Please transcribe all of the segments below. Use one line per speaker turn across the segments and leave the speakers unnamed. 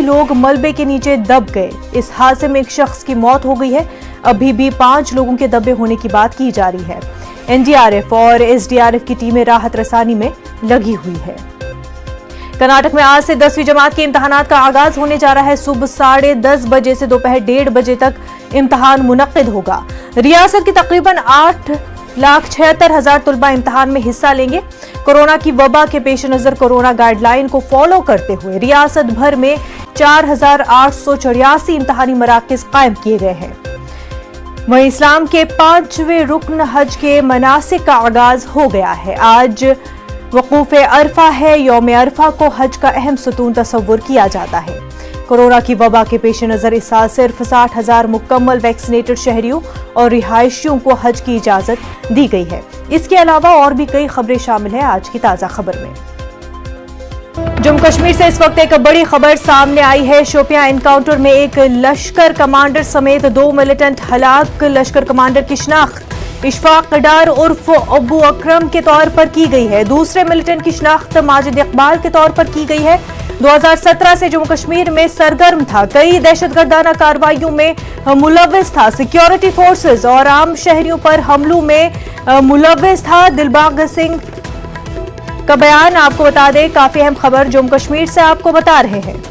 लोग मलबे के नीचे दब गए। इस हादसे में एक शख्स की मौत हो गई है। अभी भी 5 लोगों के दबे होने की बात की जा रही है। एनडीआरएफ और एसडीआरएफ की टीमें राहत रसानी में लगी हुई है। कर्नाटक में आज से 10वीं जमात के इम्तिहानात का आगाज होने जा रहा है। सुबह 10:30 बजे से दोपहर 1:30 बजे तक इम्तिहान मुनक्किद होगा। रियासत के तकरीबन 8,76,000 तलबा इम्तिहान में हिस्सा लेंगे। कोरोना की वबा के पेश नजर कोरोना गाइडलाइन को फॉलो करते हुए रियासत भर में 4,884 इम्तिहानी मराकज कायम किए गए हैं। वहीं इस्लाम के 5वें रुकन हज के मनासिक का आगाज हो गया है। आज वकूफ़े अरफा है। यौम अरफा को हज का अहम सतून तस्वुर किया जाता है। कोरोना की वबा के पेश नजर इस साल सिर्फ 60,000 मुकम्मल वैक्सीनेटेड शहरियों और रिहायशियों को हज की इजाजत दी गई है। इसके अलावा और भी कई खबरें शामिल हैं आज की ताजा खबर में। जम्मू कश्मीर से इस वक्त एक बड़ी खबर सामने आई है। शोपियां एनकाउंटर में एक लश्कर कमांडर समेत 2 मिलिटेंट हलाक। लश्कर कमांडर की शिनाख्त इशफाक डार उर्फ अबू अकरम के तौर पर की गई है। दूसरे मिलिटेंट की शिनाख्त माजिद इकबाल के तौर पर की गई है। 2017 से जम्मू कश्मीर में सरगर्म था। कई दहशतगर्दाना कार्रवाइयों में मुलव्विस था। सिक्योरिटी फोर्सेस और आम शहरियों पर हमलों में मुलव्विस था। दिलबाग सिंह का बयान आपको बता दें, काफी अहम खबर जम्मू कश्मीर से आपको बता रहे हैं।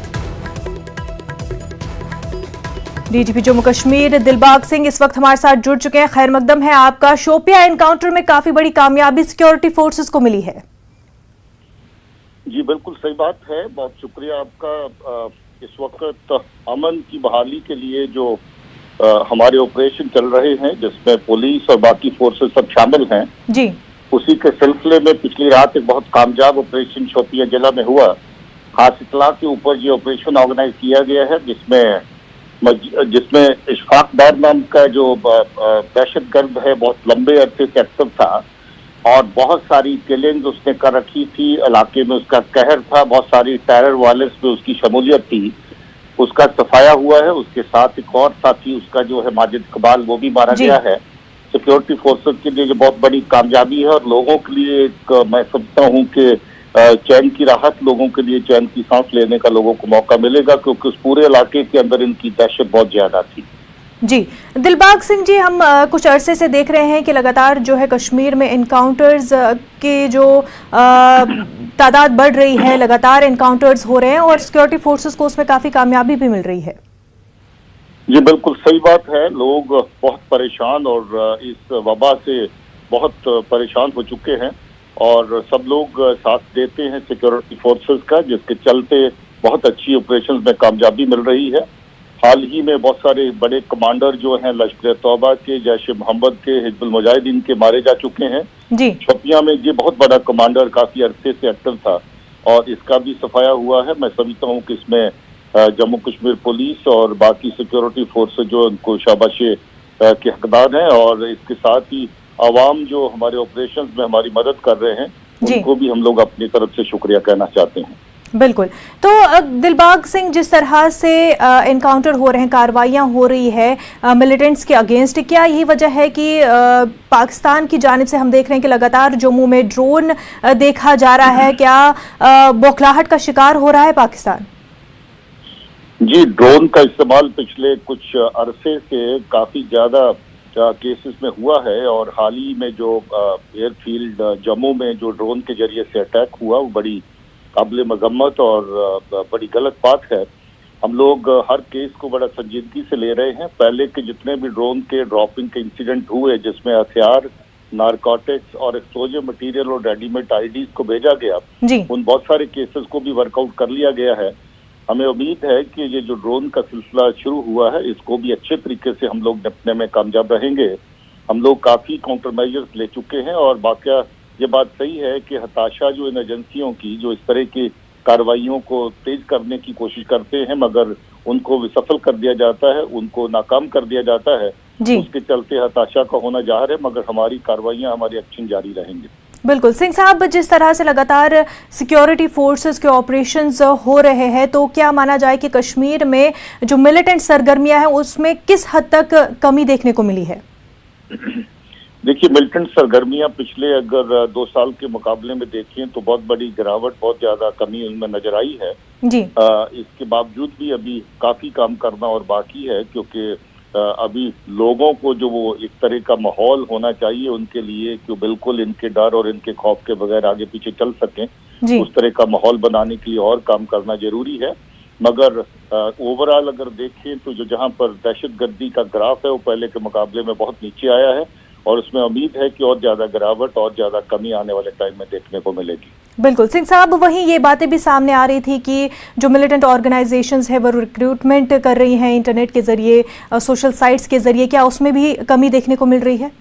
डीजीपी जम्मू कश्मीर दिलबाग सिंह इस वक्त हमारे साथ जुड़ चुके हैं। खैर मकदम है आपका। शोपियां एनकाउंटर में काफी बड़ी कामयाबी सिक्योरिटी फोर्सेस को मिली है।
जी बिल्कुल सही बात है, बहुत शुक्रिया आपका। इस वक्त अमन की बहाली के लिए जो हमारे ऑपरेशन चल रहे हैं, जिसमें पुलिस और बाकी फोर्सेस सब शामिल हैं
जी,
उसी के सिलसिले में पिछली रात एक बहुत कामयाब ऑपरेशन शोपियां जिला में हुआ। खास इतला के ऊपर ये ऑपरेशन ऑर्गेनाइज किया गया है, जिसमें इशफाक डार नाम का जो दहशतगर्द है बहुत लंबे अरसे से एक्टिव था और बहुत सारी किलिंग्स उसने कर रखी थी। इलाके में उसका कहर था, बहुत सारी टेरर वायलेंस में उसकी शमूलियत थी। उसका सफाया हुआ है। उसके साथ एक और साथी उसका जो है माजिद इकबाल, वो भी मारा गया है। सिक्योरिटी फोर्सेस के लिए जो बहुत बड़ी कामयाबी है और लोगों के लिए एक मैं समझता हूँ कि चैन की राहत, लोगों के लिए चैन की सांस लेने का लोगों को मौका मिलेगा, क्योंकि उस पूरे इलाके के अंदर इनकी दहशत बहुत ज्यादा थी।
जी दिलबाग सिंह जी, हम कुछ अरसे से देख रहे हैं कि लगातार जो है कश्मीर में एनकाउंटर्स के जो तादाद बढ़ रही है, लगातार एनकाउंटर्स हो रहे हैं और सिक्योरिटी फोर्सेस को उसमें काफी कामयाबी भी मिल रही है।
ये बिल्कुल सही बात है। लोग बहुत परेशान और इस वबा से बहुत परेशान हो चुके हैं और सब लोग साथ देते हैं सिक्योरिटी फोर्सेस का, जिसके चलते बहुत अच्छी ऑपरेशंस में कामयाबी मिल रही है। हाल ही में बहुत सारे बड़े कमांडर जो हैं लश्कर तौबा के, जैश ए मोहम्मद के, हिजबुल मुजाहिदीन के मारे जा चुके हैं।
जी,
शोपियां में ये बहुत बड़ा कमांडर काफी अरसे से एक्टिव था और इसका भी सफाया हुआ है। मैं समझता हूँ कि इसमें जम्मू कश्मीर पुलिस और बाकी सिक्योरिटी फोर्स जो उनको शाबाशी के हकदार हैं और इसके साथ ही आवाम जो हमारे ऑपरेशंस में हमारी मदद कर रहे हैं, उनको भी हम लोग अपनी तरफ से शुक्रिया कहना चाहते हैं।
बिल्कुल। तो दिलबाग सिंह, जिस तरह से एनकाउंटर हो रहे हैं, कार्रवाइयां हो रही है मिलिटेंट्स के अगेंस्ट, क्या यही वजह है कि पाकिस्तान की जानिब से हम देख रहे हैं कि लगातार जम्मू में ड्रोन देखा जा रहा है? क्या बौखलाहट का शिकार हो रहा है पाकिस्तान?
जी, ड्रोन का इस्तेमाल पिछले कुछ अरसे से काफी ज्यादा केसेस में हुआ है और हाल ही में जो एयरफील्ड जम्मू में जो ड्रोन के जरिए से अटैक हुआ, वो बड़ी काबिल मजम्मत और बड़ी गलत बात है। हम लोग हर केस को बड़ा संजीदगी से ले रहे हैं। पहले के जितने भी ड्रोन के ड्रॉपिंग के इंसिडेंट हुए, जिसमें हथियार, नारकोटिक्स और एक्सप्लोजिव मटेरियल और रेडीमेड आईडीज को भेजा गया, उन बहुत सारे केसेस को भी वर्कआउट कर लिया गया है। हमें उम्मीद है कि ये जो ड्रोन का सिलसिला शुरू हुआ है, इसको भी अच्छे तरीके से हम लोग निपटने में कामयाब रहेंगे। हम लोग काफी काउंटर मेजर्स ले चुके हैं और बाकी ये बात सही है कि हताशा जो इन एजेंसियों की जो इस तरह की कार्रवाइयों को तेज करने की कोशिश करते हैं, मगर उनको विसफल कर दिया जाता है, उनको नाकाम कर दिया जाता है, उसके चलते हताशा का होना जाहिर है, मगर हमारी कार्रवाइयां, हमारे एक्शन जारी रहेंगे।
बिल्कुल। सिंह साहब, जिस तरह से लगातार सिक्योरिटी फोर्सेस के ऑपरेशंस हो रहे हैं, तो क्या माना जाए कि कश्मीर में जो मिलिटेंट सरगर्मियां हैं उसमें किस हद तक कमी देखने को मिली है?
देखिए, मिलिटेंट सरगर्मियां पिछले अगर 2 साल के मुकाबले में देखें तो बहुत बड़ी गिरावट, बहुत ज्यादा कमी उनमें नजर आई है।
जी।
इसके बावजूद भी अभी काफी काम करना और बाकी है, क्योंकि अभी लोगों को जो वो एक तरह का माहौल होना चाहिए उनके लिए कि बिल्कुल इनके डर और इनके खौफ के बगैर आगे पीछे चल सकें, उस तरह का माहौल बनाने के लिए और काम करना जरूरी है। मगर ओवरऑल अगर देखें तो जो जहां पर दहशतगर्दी का ग्राफ है वो पहले के मुकाबले में बहुत नीचे आया है और उसमें उम्मीद है कि और ज्यादा गिरावट और ज्यादा कमी आने वाले टाइम में देखने को मिलेगी।
बिल्कुल सिंह साहब, वहीं ये बातें भी सामने आ रही थी कि जो मिलिटेंट ऑर्गेनाइजेशंस है वो रिक्रूटमेंट कर रही हैं इंटरनेट के जरिए, सोशल साइट्स के जरिए, क्या उसमें भी कमी देखने को मिल रही है?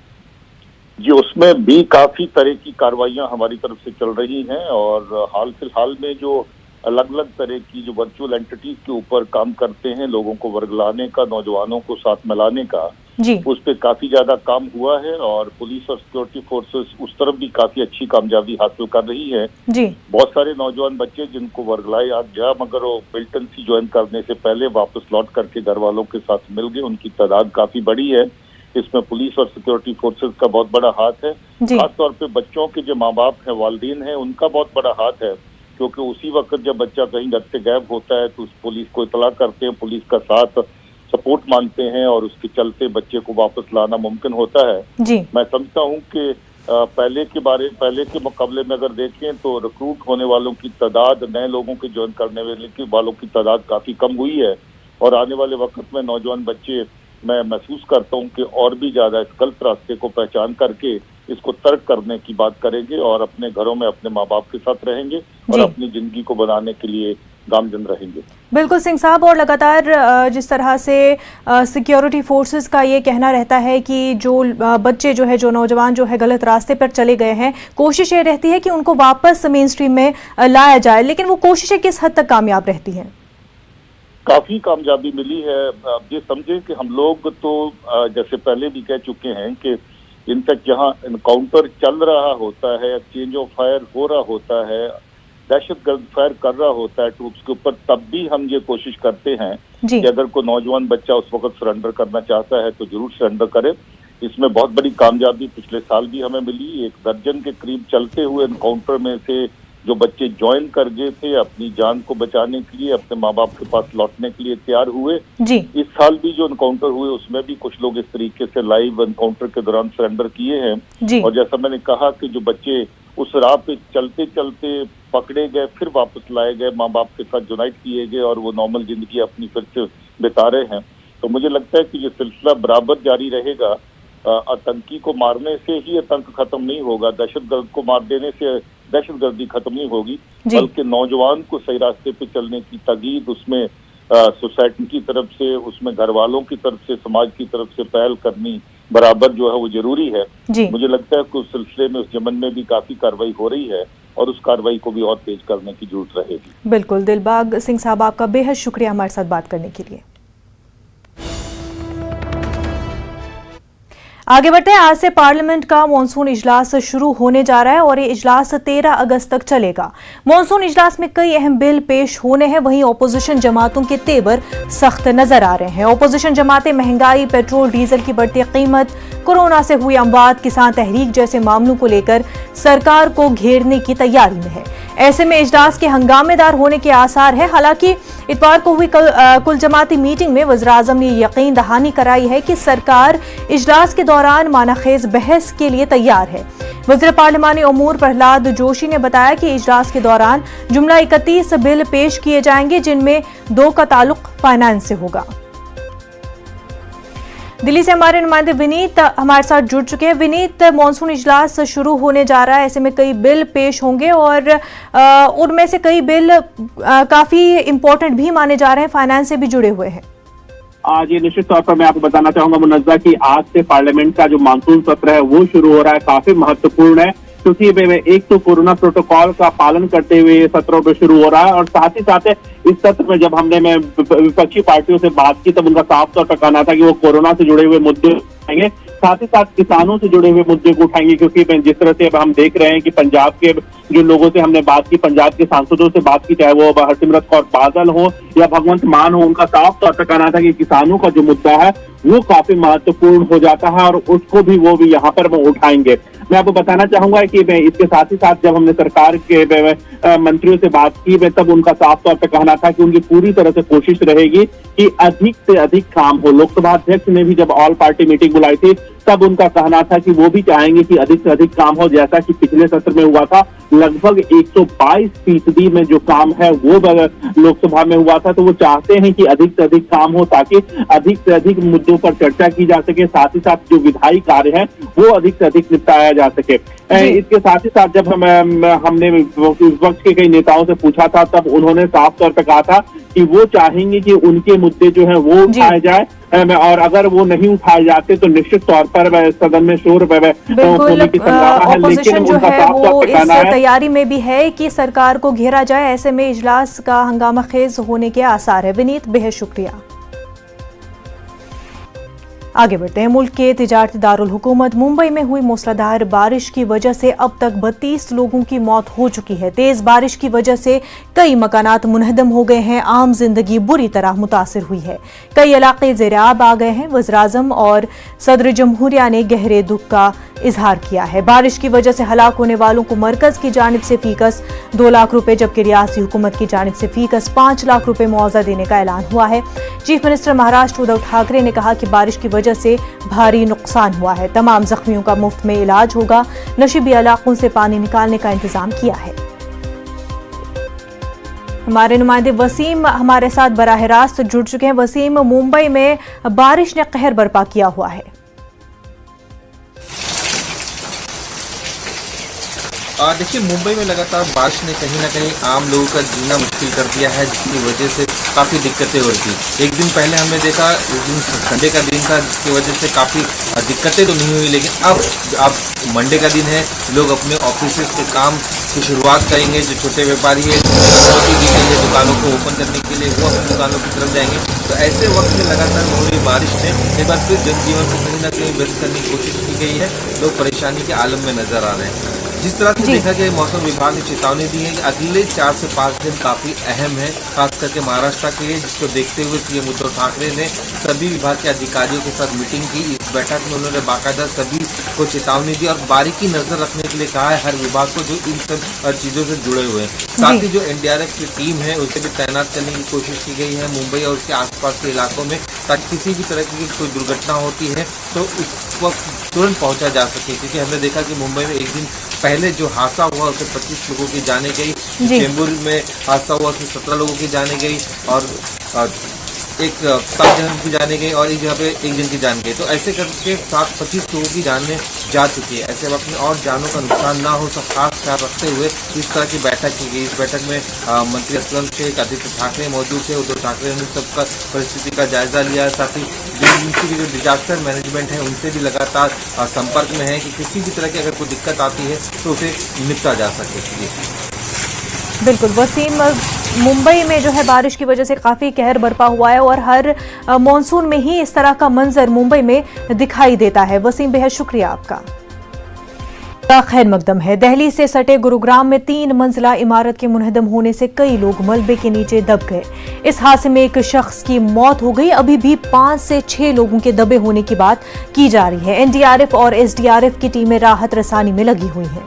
जी, उसमें भी काफी तरह की कार्रवाइयां हमारी तरफ से चल रही हैं और हाल फिलहाल में जो अलग अलग तरह की जो वर्चुअल एंटिटीज के ऊपर काम करते हैं, लोगों को वर्गलाने का, नौजवानों को साथ मिलाने का,
जी,
उस पर काफी ज्यादा काम हुआ है और पुलिस और सिक्योरिटी फोर्सेस उस तरफ भी काफी अच्छी कामयाबी हासिल कर रही है।
जी।
बहुत सारे नौजवान बच्चे जिनको वर्गलाया गया मगर वो मिलिटेंसी ज्वाइन करने से पहले वापस लौट करके घर वालों के साथ मिल गए, उनकी तादाद काफी बड़ी है। इसमें पुलिस और सिक्योरिटी फोर्सेस का बहुत बड़ा हाथ है। खासतौर पे बच्चों के जो माँ बाप हैं, वालिदैन हैं, उनका बहुत बड़ा हाथ है, क्योंकि उसी वक्त जब बच्चा कहीं घर से गायब होता है तो उस पुलिस को इतला करते हैं, पुलिस का साथ सपोर्ट मांगते हैं और उसके चलते बच्चे को वापस लाना मुमकिन होता है।
जी।
मैं समझता हूँ कि पहले के मुकाबले में अगर देखें तो रिक्रूट होने वालों की तादाद, नए लोगों के ज्वाइन करने वालों की तादाद काफी कम हुई है और आने वाले वक्त में नौजवान बच्चे, मैं महसूस करता हूँ कि और भी ज्यादा इस गलत रास्ते को पहचान करके इसको तर्क करने की बात करेंगे और अपने घरों में अपने माँ बाप के साथ रहेंगे और अपनी जिंदगी को बनाने के लिए गामजन रहेंगे।
बिल्कुल सिंह साहब, और लगातार जिस तरह से सिक्योरिटी फोर्सेस का ये कहना रहता है कि जो बच्चे जो है, जो नौजवान जो है गलत रास्ते पर चले गए हैं, कोशिश ये रहती है कि उनको वापस मेन स्ट्रीम में लाया जाए, लेकिन वो कोशिशें किस हद तक कामयाब रहती हैं?
काफी कामयाबी मिली है। आप ये समझे कि हम लोग तो जैसे पहले भी कह चुके हैं कि इनफैक्ट जहां इनकाउंटर चल रहा होता है, एक्सचेंज ऑफ फायर हो रहा होता है, दहशतगर्द फायर कर रहा होता है ट्रूप्स के ऊपर, तब भी हम ये कोशिश करते हैं कि अगर कोई नौजवान बच्चा उस वक्त सरेंडर करना चाहता है तो जरूर सरेंडर करे। इसमें बहुत बड़ी कामयाबी पिछले साल भी हमें मिली। 1 दर्जन के करीब चलते हुए इनकाउंटर में से जो बच्चे ज्वाइन कर गए थे, अपनी जान को बचाने के लिए, अपने माँ बाप के पास लौटने के लिए तैयार हुए।
जी।
इस साल भी जो इनकाउंटर हुए उसमें भी कुछ लोग इस तरीके से लाइव इनकाउंटर के दौरान सरेंडर किए हैं। और जैसा मैंने कहा कि जो बच्चे उस राह पे चलते चलते पकड़े गए, फिर वापस लाए गए, माँ बाप के साथ यूनाइट किए गए और वो नॉर्मल जिंदगी अपनी फिर से बिता रहे हैं। तो मुझे लगता है कि ये सिलसिला बराबर जारी रहेगा। आतंकी को मारने से ही आतंक खत्म नहीं होगा, दहशतगर्द को मार देने से दहशतगर्दी खत्म नहीं होगी, बल्कि नौजवान को सही रास्ते पे चलने की ताकीद उसमें सोसाइटी की तरफ से, उसमें घर वालों की तरफ से, समाज की तरफ से पहल करनी बराबर जो है वो जरूरी है। मुझे लगता है कि उस सिलसिले में, उस जमन में भी काफी कार्रवाई हो रही है और उस कार्रवाई को भी और तेज करने की जरूरत रहेगी।
बिल्कुल दिलबाग सिंह साहब, आपका बेहद शुक्रिया हमारे साथ बात करने के लिए। आगे बढ़ते हैं। आज से पार्लियामेंट का मॉनसून इजलास शुरू होने जा रहा है और ये इजलास 13 अगस्त तक चलेगा। मॉनसून इजलास में कई अहम बिल पेश होने हैं, वहीं ओपोजिशन जमातों के तेवर सख्त नजर आ रहे हैं। ओपोजिशन जमातें महंगाई, पेट्रोल डीजल की बढ़ती कीमत, कोरोना से हुई अमवात, किसान तहरीक जैसे मामलों को लेकर सरकार को घेरने की तैयारी में है। ऐसे में इजलास के हंगामेदार होने के आसार है। हालांकि इतवार को हुई कुल जमाती मीटिंग में वज़ीर-ए-आज़म ने यकीन दहानी कराई है कि सरकार इजलास के दौरान मानाखेज बहस के लिए तैयार है। वज़ीर पार्लिमानी उमूर प्रहलाद जोशी ने बताया कि इजलास के दौरान जुमला 31 बिल पेश किए जाएंगे, जिनमें 2 का ताल्लुक फाइनेंस से होगा। दिल्ली से हमारे नुमाइंदे विनीत हमारे साथ जुड़ चुके हैं। विनीत, मॉनसून इजलास शुरू होने जा रहा है, ऐसे में कई बिल पेश होंगे और उनमें से कई बिल काफी इम्पोर्टेंट भी माने जा रहे हैं, फाइनेंस से भी जुड़े हुए हैं।
आज ये निश्चित तौर पर मैं आपको बताना चाहूंगा मुनज़्ज़ा कि आज से पार्लियामेंट का जो मानसून सत्र है वो शुरू हो रहा है, काफी महत्वपूर्ण है क्योंकि एक तो कोरोना प्रोटोकॉल का पालन करते हुए ये सत्र शुरू हो रहा है और साथ ही साथ इस सत्र में जब हमने विपक्षी पार्टियों से बात की तब उनका साफ तौर पर कहना था कि वो कोरोना से जुड़े हुए मुद्दे उठाएंगे, साथ ही साथ किसानों से जुड़े हुए मुद्दे को उठाएंगे, क्योंकि जिस तरह से अब हम देख रहे हैं कि पंजाब के जो लोगों से हमने बात की, पंजाब के सांसदों से बात की, चाहे वो हरसिमरत कौर बादल हो या भगवंत मान हो, उनका साफ तौर पर कहना था कि किसानों का जो मुद्दा है वो काफी महत्वपूर्ण हो जाता है और उसको भी वो भी यहाँ पर वो उठाएंगे। मैं आपको बताना चाहूंगा कि इसके साथ ही साथ जब हमने सरकार के मंत्रियों से बात की तब उनका साफ तौर पर कहना था कि उनकी पूरी तरह से कोशिश रहेगी कि अधिक से अधिक काम हो। लोकसभा अध्यक्ष ने भी जब ऑल पार्टी मीटिंग बुलाई थी तब उनका कहना था कि वो भी चाहेंगे कि अधिक से अधिक काम हो, जैसा कि पिछले सत्र में हुआ था। लगभग 122% में जो काम है वो लोकसभा में हुआ था, तो वो चाहते हैं कि अधिक से अधिक काम हो ताकि अधिक से अधिक मुद्दों पर चर्चा की जा सके, साथ ही साथ जो विधायी कार्य है वो अधिक से अधिक निपटाया जा सके। इसके साथ ही साथ जब हमने विपक्ष के कई नेताओं से पूछा था तब उन्होंने साफ तौर पर कहा था कि वो चाहेंगे कि उनके मुद्दे जो है वो उठाए जाए और अगर वो नहीं उठाए जाते तो निश्चित तौर पर सदन में शोर होने की संभावना है। लेकिन
जो है वो इस तैयारी में भी है कि सरकार को घेरा जाए, ऐसे में इजलास का हंगामा खेज होने के आसार है। विनीत, बेहद शुक्रिया। आगे बढ़ते हैं। मुल्क के तिजारती दारुल हुकूमत मुंबई में हुई मूसलाधार बारिश की वजह से अब तक 32 लोगों की मौत हो चुकी है। तेज बारिश की वजह से कई मकानात मुनहदम हो गए हैं। आम जिंदगी बुरी तरह मुतासिर हुई है। कई इलाके ज़ेर-ए-आब आ गए हैं। वज़ीर-ए-आज़म और सदर जमहूरिया ने गहरे दुख का इजहार किया है। बारिश की वजह से हलाक होने वालों को मरकज की जानिब से फीकस 2 लाख रुपए, जबकि रियासती हुकूमत की जानिब से फीकस 5 लाख रुपए मुआवजा देने का ऐलान हुआ है। चीफ मिनिस्टर महाराष्ट्र उद्धव ठाकरे ने कहा कि बारिश की वजह से भारी नुकसान हुआ है। तमाम जख्मियों का मुफ्त में इलाज होगा। नशीबी इलाकों से पानी निकालने का इंतजाम किया है। हमारे नुमाइंदे वसीम हमारे साथ बराह रास्त जुड़ चुके हैं। वसीम, मुंबई में बारिश ने कहर बर्पा किया हुआ है।
देखिए, मुंबई में लगातार बारिश ने कहीं ना कहीं आम लोगों का जीना मुश्किल कर दिया है, जिसकी वजह से काफ़ी दिक्कतें हो रही थी। एक दिन पहले हमने देखा, उस दिन संडे का दिन था, जिसकी वजह से काफ़ी दिक्कतें तो नहीं हुई, लेकिन अब मंडे का दिन है, लोग अपने ऑफिस के काम की शुरुआत करेंगे। जो छोटे व्यापारी है, दी गई है दुकानों को ओपन करने के लिए, वो अपनी दुकानों की तरफ जाएंगे। तो ऐसे वक्त में लगातार हो रही बारिश ने एक बार फिर जनजीवन को कहीं ना कहीं व्यस्त करने की कोशिश की गई है। लोग परेशानी के आलम में नजर आ रहे हैं। जिस तरह से देखा गया, मौसम विभाग ने चेतावनी दी है कि अगले 4 से 5 दिन काफी अहम है, खास करके महाराष्ट्र के लिए, जिसको देखते हुए सीएम उद्धव ठाकरे ने सभी विभाग के अधिकारियों के साथ मीटिंग की। इस बैठक में उन्होंने बाकायदा सभी को चेतावनी दी और बारीकी नजर रखने के लिए कहा है हर विभाग को जो इन सब चीजों से जुड़े हुए हैं। साथ ही जो एनडीआरएफ की टीम है उसे भी तैनात करने की कोशिश की गई है मुंबई और उसके आसपास के इलाकों में, ताकि किसी भी तरह की कोई दुर्घटना होती है तो उस वक्त तुरंत पहुंचा जा सके। क्योंकि हमने देखा कि मुंबई में एक दिन पहले जो हादसा हुआ उससे 25 लोगों की जाने गई, चेंबूर में हादसा हुआ उसमें 17 लोगों की जाने गई और एक 7 जन की जाने गई और एक जगह पे 1 जन की जान गई। तो ऐसे करके 25 लोगों की जानें जा चुकी है। ऐसे वक्त में और जानों का नुकसान ना हो, सब खास ख्याल रखते हुए इस तरह की बैठक की गई। इस बैठक में मंत्री असलम शेख, आदित्य ठाकरे मौजूद थे। उद्धव ठाकरे ने सबका परिस्थिति का जायजा लिया। साथ ही जो डिजास्टर मैनेजमेंट है उनसे भी लगातार संपर्क में है कि किसी भी तरह की अगर कोई दिक्कत आती है तो उसे निपटा जा सके।
बिल्कुल वसीम, मुंबई में जो है बारिश की वजह से काफ़ी कहर बरपा हुआ है और हर मॉनसून में ही इस तरह का मंजर मुंबई में दिखाई देता है। वसीम, बेहद शुक्रिया आपका। खैर मकदम है। दिल्ली से सटे गुरुग्राम में 3 मंजिला इमारत के मुनहदम होने से कई लोग मलबे के नीचे दब गए। इस हादसे में एक शख्स की मौत हो गई। अभी भी 5 से 6 लोगों के दबे होने की बात की जा रही है। एनडीआरएफ और एसडीआरएफ की टीमें राहत रसानी में लगी हुई हैं।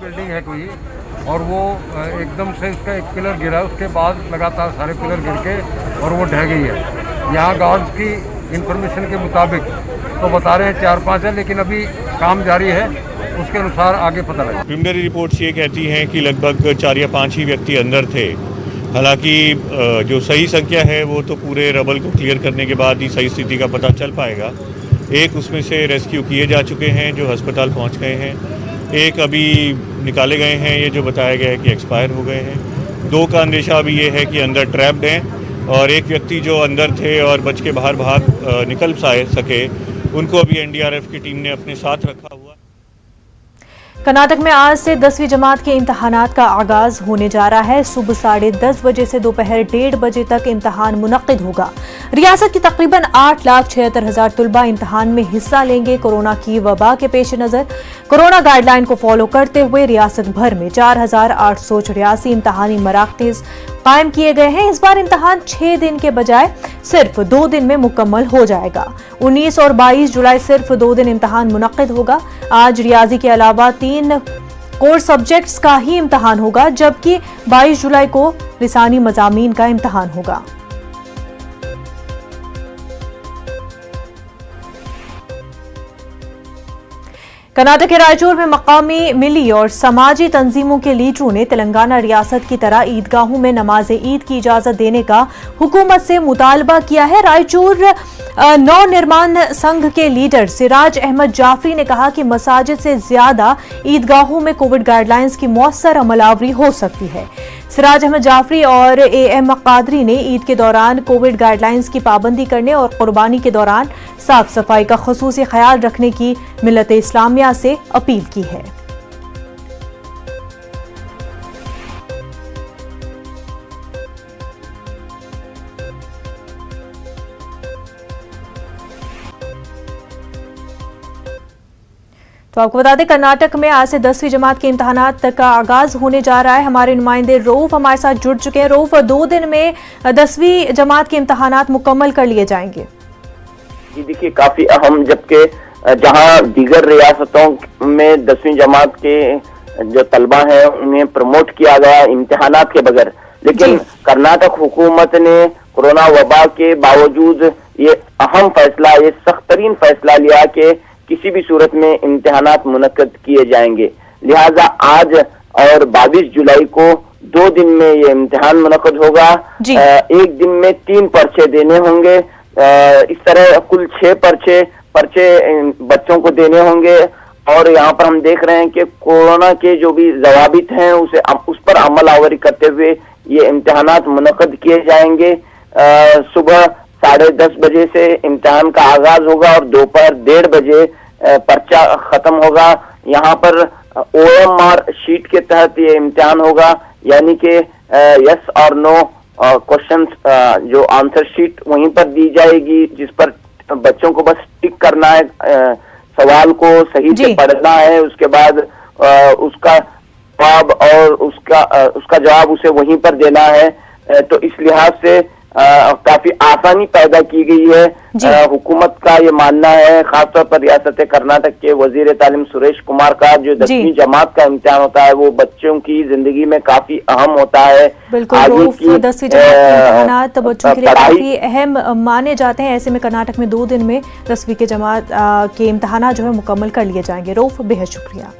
बिल्डिंग है कोई और वो एकदम से उसका एक पिलर गिरा, उसके बाद लगातार सारे पिलर गिर के और वो ढह गई है। यहाँ गार्ड्स की इंफॉर्मेशन के मुताबिक तो बता रहे हैं 4-5 है, लेकिन अभी काम जारी है, उसके अनुसार आगे पता लगा।
प्रिलिमिनरी रिपोर्ट्स ये कहती हैं कि लगभग 4 या 5 ही व्यक्ति अंदर थे। हालांकि जो सही संख्या है वो तो पूरे रबल को क्लियर करने के बाद ही सही स्थिति का पता चल पाएगा। एक उसमें से रेस्क्यू किए जा चुके हैं जो अस्पताल पहुँच गए हैं, एक अभी निकाले गए हैं, ये जो बताया गया है कि एक्सपायर हो गए हैं। 2 का अंदेशा अभी ये है कि अंदर ट्रैप्ड हैं और एक व्यक्ति जो अंदर थे और बच के बाहर निकल सके, उनको अभी एनडीआरएफ की टीम ने अपने साथ रखा हुआ।
कर्नाटक में आज से 10वीं जमात के इम्तहानात का आगाज होने जा रहा है। सुबह 10:30 बजे से दोपहर 1:30 बजे तक इम्तहान मुनक्किद होगा। रियासत की तकरीबन 8,76,000 तुलबा इम्तहान में हिस्सा लेंगे। कोरोना की वबा के पेश नजर कोरोना गाइडलाइन को फॉलो करते हुए रियासत भर में 4,884 इम्तहानी मराकज़ कायम किए गए हैं। इस बार इम्तहान 6 दिन के बजाय सिर्फ 2 दिन में मुकम्मल हो जाएगा। 19 और 22 जुलाई सिर्फ 2 दिन इम्तहान मुनक्किद होगा। आज रियाजी के अलावा 3 कोर सब्जेक्ट्स का ही इम्तहान होगा, जबकि 22 जुलाई को लिसानी मज़ामीन का इम्तहान होगा। कर्नाटक के रायचूर में मकामी मिली और समाजी तंजीमों के लीडरों ने तेलंगाना रियासत की तरह ईदगाहों में नमाज ईद की इजाजत देने का हुकूमत से मुतालबा किया है। रायचूर नव निर्माण संघ के लीडर सिराज अहमद जाफरी ने कहा कि मसाजिद से ज्यादा ईदगाहों में कोविड गाइडलाइंस की मौसर अमलावरी हो सकती है। सिराज अहमद जाफरी और AM कादरी ने ईद के दौरान कोविड गाइडलाइंस की पाबंदी करने और कुर्बानी के दौरान साफ सफाई का खुसूसी ख्याल रखने की मिल्लत इस्लामिया से अपील की है। तो आपको बता दें, कर्नाटक में आज से 10वीं जमात के इम्तहानात का आगाज होने जा रहा है। हमारे नुमाइंदे रऊफ हमारे साथ जुड़ चुके हैं। रऊफ, 2 दिन में 10वीं जमात के इम्तहानात मुकम्मल कर लिए जाएंगे।
जी देखिए, काफी अहम, जबकि जहां दीगर रियासतों में 10वीं जमात के जो तलबा हैं उन्हें प्रमोट किया गया इम्तिहानात के बगैर, लेकिन कर्नाटक हुकूमत ने कोरोना वबा के बावजूद ये अहम फैसला, ये सख्त तरीन फैसला लिया कि किसी भी सूरत में इम्तिहानात मुनक्किद किए जाएंगे। लिहाजा आज और 22 जुलाई को 2 दिन में ये इम्तिहान मुनक्किद होगा। एक दिन में 3 पर्चे देने होंगे। इस तरह कुल 6 पर्चे बच्चों को देने होंगे। और यहाँ पर हम देख रहे हैं कि कोरोना के जो भी जवाबित हैं उस पर अमल आवरी करते हुए ये इम्तिहानात मुनक्किद किए जाएंगे। सुबह 10:30 बजे से इम्तिहान का आगाज होगा और दोपहर 1:30 बजे पर्चा खत्म होगा। यहाँ पर OMR शीट के तहत ये इम्तिहान होगा, यानी कि यस और नो क्वेश्चंस, जो आंसर शीट वहीं पर दी जाएगी, जिस पर बच्चों को बस टिक करना है, सवाल को सही से पढ़ना है, उसके बाद उसका जवाब और उसका जवाब उसे वहीं पर देना है। तो इस लिहाज से काफी आसानी पैदा की गई है। हुकूमत का ये मानना है, खासतौर पर रियासत कर्नाटक के वजीर तालीम सुरेश कुमार का, जो 10वीं जमात का इम्तिहान होता है वो बच्चों की जिंदगी में काफी अहम होता है।
बिल्कुल, 10वीं जमात के इम्तिहानात बच्चों के लिए काफी अहम माने जाते हैं। ऐसे में कर्नाटक में 2 दिन में 10वीं के जमात के इम्तिहानात जो है मुकम्मल कर लिए जाएंगे। रऊफ, बेहद शुक्रिया।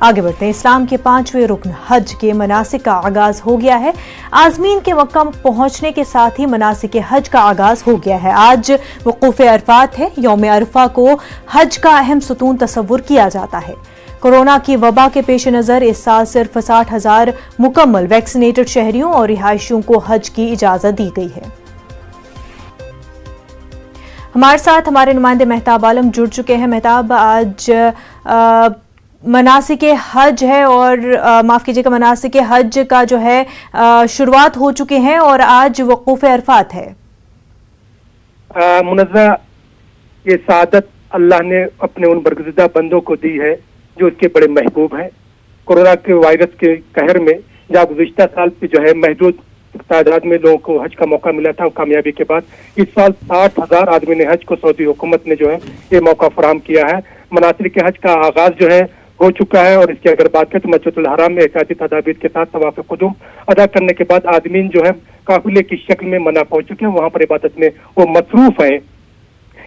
आगे बढ़ते हैं। इस्लाम के 5वें रुकन हज के मनासिक का आगाज हो गया है। आज़मीन के मक्का पहुंचने के साथ ही मनासिक हज का आगाज हो गया है। आज वकूफ अरफात है। यौम अरफा को हज का अहम सतून तस्वुर किया जाता है। कोरोना की वबा के पेश नज़र इस साल सिर्फ 60,000 मुकम्मल वैक्सीनेटेड शहरियों और रिहायशियों को हज की इजाज़त दी गई है। हमारे साथ हमारे नुमाइंदे मेहताब आलम जुड़ चुके हैं। मेहताब, आज मनासिक हज है और माफ़ कीजिएगा, मनासिक हज का जो है शुरुआत हो चुके हैं और आज वकूफ अरफात है।
मुनज़्ज़ा ये सादत अल्लाह ने अपने उन बरगुज़िदा बंदों को दी है जो उसके बड़े महबूब हैं। कोरोना के वायरस के कहर में जहाँ गुज़िश्ता साल पे जो है महदूद तादाद में लोगों को हज का मौका मिला था, कामयाबी के बाद इस साल 60,000 आदमी ने हज को सऊदी हुकूमत ने जो है ये मौका फराहम किया है। मनासिक हज का आगाज जो है हो चुका है और इसकी अगर बात करें तो मस्जिदुल हराम में एहतियाती तदाबीर के साथ तवाफ़ कुदूम अदा करने के बाद आदमीन जो है काफिले की शक्ल में मना पहुंच चुके हैं। वहां पर इबादत में वो मसरूफ है।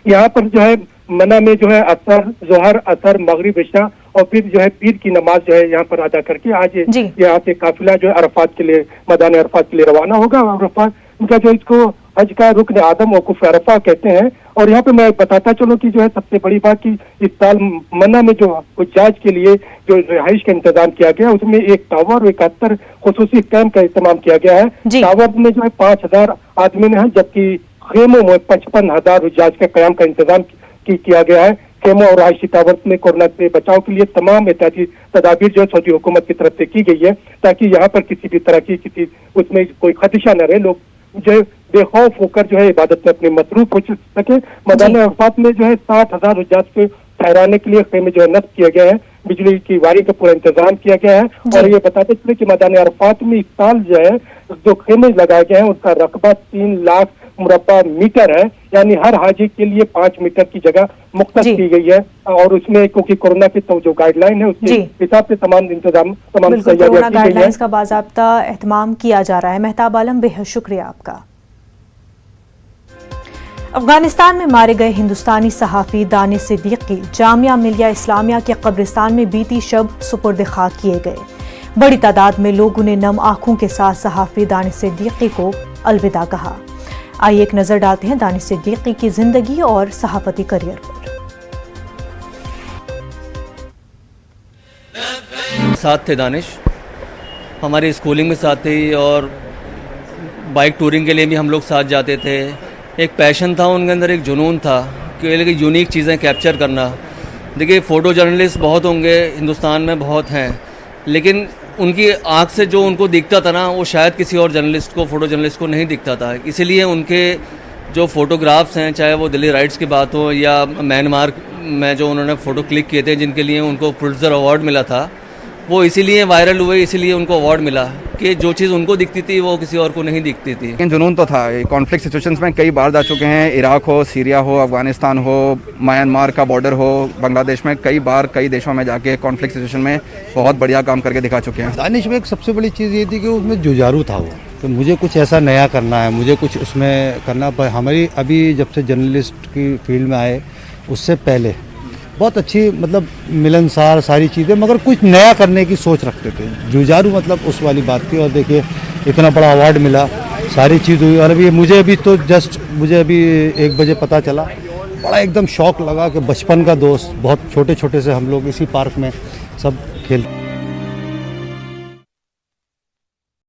यहाँ पर जो है मना में जो है असर, जोहर, असर, मगरिब, इशा और फिर जो है पीर की नमाज जो है यहाँ पर अदा करके आज यहाँ से काफिला जो है अरफात के लिए, मैदान अरफात के लिए रवाना होगा। अरफात इनका जो इसको हज का रुकन आदम वकूफ अरफा कहते हैं। और यहाँ पे मैं बताता चलूं कि जो है सबसे बड़ी बात कि इस साल मना में जो हुज्जाज के लिए जो रिहाइश का इंतजाम किया गया उसमें एक टावर और 71 खुसूसी कैंप का इस्तेमाल किया गया है। टावर में जो है 5,000 आदमी है, जबकि खेमों में 55,000 हुज्जाज के कयाम का इंतजाम किया गया है। खेमों और आशितावर्त में कोरोना से बचाव के लिए तमाम एहतियाती तदाबीर जो है सऊदी हुकूमत की तरफ से की गई है, ताकि यहाँ पर किसी भी तरह की किसी उसमें कोई खदशा न रहे, लोग जो है बेखौफ होकर जो है इबादत में अपने मसरूफ हो सके। मैदान अरफात में जो है 60,000 हुज्जाज को ठहराने के लिए खेमे जो है नस्ब किया गया है, बिजली की वारी का पूरा इंतजाम किया गया है। और ये बताते चले कि मैदान अरफात में इस साल जो है जो खेमे लगाए गए हैं उसका रकबा 3 लाख मुरब्बा मीटर है, यानी हर हाजी के लिए 5 मीटर की जगह मुख्तस की गई है। और उसमें क्योंकि कोरोना की तो जो गाइडलाइन है उसके हिसाब से तमाम इंतजाम तैयारियां की गई है।
गाइडलाइंस का बाज़ाब्ता एहतमाम किया जा रहा है। मेहताब आलम, बेहद शुक्रिया आपका। अफगानिस्तान में मारे गए हिंदुस्तानी सहाफ़ी दानिश सिद्दीकी जामिया मिलिया इस्लामिया के कब्रिस्तान में बीती शब सुपुर्द खाक किए गए। बड़ी तादाद में लोगों ने नम आंखों के साथ सहाफ़ी दानिश सिद्दीकी को अलविदा कहा। आइए एक नजर डालते हैं दानिश सिद्दीकी की जिंदगी और सहाफती करियर पर।
साथ थे दानिश, हमारी स्कूलिंग में साथ थे और बाइक टूरिंग के लिए भी हम लोग साथ जाते थे। एक पैशन था उनके अंदर, एक जुनून था कि यूनिक चीज़ें कैप्चर करना। देखिए फ़ोटो जर्नलिस्ट बहुत होंगे हिंदुस्तान में, बहुत हैं, लेकिन उनकी आँख से जो उनको दिखता था ना, वो शायद किसी और जर्नलिस्ट को, फ़ोटो जर्नलिस्ट को नहीं दिखता था। इसीलिए उनके जो फ़ोटोग्राफ्स हैं, चाहे वो दिल्ली राइट्स की बात हो या म्यांमार में जो उन्होंने फ़ोटो क्लिक किए थे जिनके लिए उनको पुलित्ज़र अवार्ड मिला था, वो इसीलिए वायरल हुए, इसीलिए उनको अवार्ड मिला कि जो चीज़ उनको दिखती थी वो किसी और को नहीं दिखती थी।
लेकिन जुनून तो था। कॉन्फ्लिक्ट सिचुएशंस में कई बार जा चुके हैं, इराक हो, सीरिया हो, अफगानिस्तान हो, म्यांमार का बॉर्डर हो, बांग्लादेश में कई बार कई देशों में जाके कॉन्फ्लिक्ट सिचुएशन में बहुत बढ़िया काम करके दिखा चुके हैं।
दानिश में एक सबसे बड़ी चीज़ ये थी कि उसमें जुझारू था वो, तो मुझे कुछ ऐसा नया करना है, मुझे कुछ उसमें करना। पर हमारी अभी जब से जर्नलिस्ट की फील्ड में आए उससे पहले बहुत अच्छी मतलब मिलनसार सारी चीज़ें, मगर कुछ नया करने की सोच रखते थे। जुझारू मतलब उस वाली बात थी। और देखिए इतना बड़ा अवार्ड मिला, सारी चीज़ हुई। और अभी मुझे अभी 1 बजे पता चला, बड़ा एकदम शौक लगा कि बचपन का दोस्त, बहुत छोटे छोटे से हम लोग इसी पार्क में सब खेल